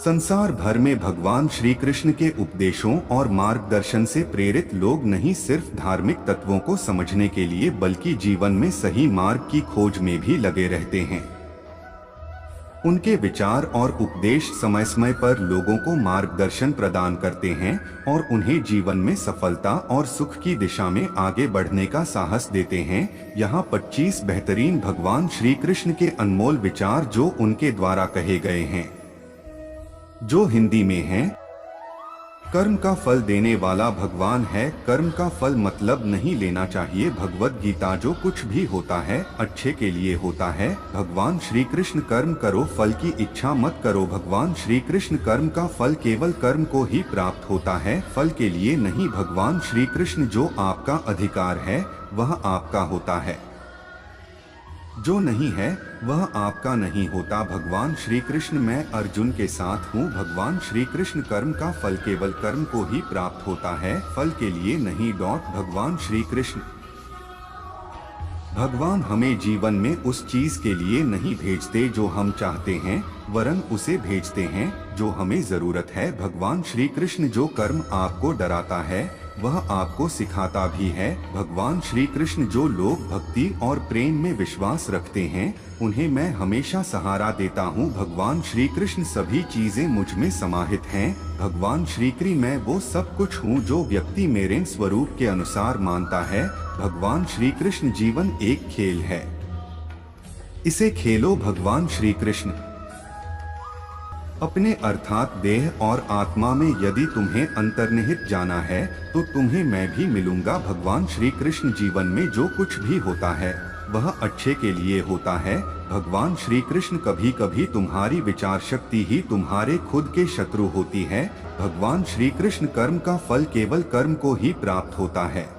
संसार भर में भगवान श्री कृष्ण के उपदेशों और मार्गदर्शन से प्रेरित लोग नहीं सिर्फ धार्मिक तत्वों को समझने के लिए बल्कि जीवन में सही मार्ग की खोज में भी लगे रहते हैं। उनके विचार और उपदेश समय समय पर लोगों को मार्गदर्शन प्रदान करते हैं और उन्हें जीवन में सफलता और सुख की दिशा में आगे बढ़ने का साहस देते हैं। यहाँ 25 बेहतरीन भगवान श्री कृष्ण के अनमोल विचार जो उनके द्वारा कहे गए हैं, जो हिंदी में हैं। कर्म का फल देने वाला भगवान है। कर्म का फल मतलब नहीं लेना चाहिए। भगवत गीता जो कुछ भी होता है अच्छे के लिए होता है। भगवान श्री कृष्ण कर्म करो, फल की इच्छा मत करो। भगवान श्री कृष्ण कर्म का फल केवल कर्म को ही प्राप्त होता है, फल के लिए नहीं। भगवान श्री कृष्ण जो आपका अधिकार है वह आपका होता है, जो नहीं है वह आपका नहीं होता। भगवान श्री कृष्ण मैं अर्जुन के साथ हूँ। भगवान श्री कृष्ण कर्म का फल केवल कर्म को ही प्राप्त होता है, फल के लिए नहीं। भगवान श्री कृष्ण भगवान हमें जीवन में उस चीज के लिए नहीं भेजते जो हम चाहते हैं, वरन उसे भेजते हैं जो हमें जरूरत है। भगवान श्री कृष्ण जो कर्म आपको डराता है वह आपको सिखाता भी है। भगवान श्री कृष्ण जो लोग भक्ति और प्रेम में विश्वास रखते हैं उन्हें मैं हमेशा सहारा देता हूँ। भगवान श्री कृष्ण सभी चीजें मुझ में समाहित हैं। भगवान श्री कृष्ण मैं वो सब कुछ हूँ जो व्यक्ति मेरे स्वरूप के अनुसार मानता है। भगवान श्री कृष्ण जीवन एक खेल है, इसे खेलो। भगवान श्री कृष्ण अपने अर्थात देह और आत्मा में यदि तुम्हें अंतर्निहित जाना है तो तुम्हें मैं भी मिलूंगा। भगवान श्री कृष्ण जीवन में जो कुछ भी होता है वह अच्छे के लिए होता है। भगवान श्री कृष्ण कभी कभी तुम्हारी विचार शक्ति ही तुम्हारे खुद के शत्रु होती है। भगवान श्री कृष्ण कर्म का फल केवल कर्म को ही प्राप्त होता है,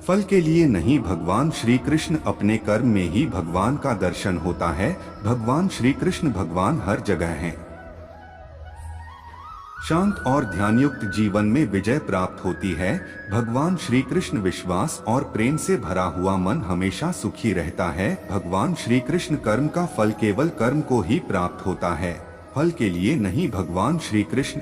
फल के लिए नहीं। भगवान श्री कृष्ण अपने कर्म में ही भगवान का दर्शन होता है। भगवान श्री कृष्ण भगवान हर जगह हैं। शांत और ध्यानयुक्त जीवन में विजय प्राप्त होती है। भगवान श्री कृष्ण विश्वास और प्रेम से भरा हुआ मन हमेशा सुखी रहता है। भगवान श्री कृष्ण कर्म का फल केवल कर्म को ही प्राप्त होता है, फल के लिए नहीं। भगवान श्री कृष्ण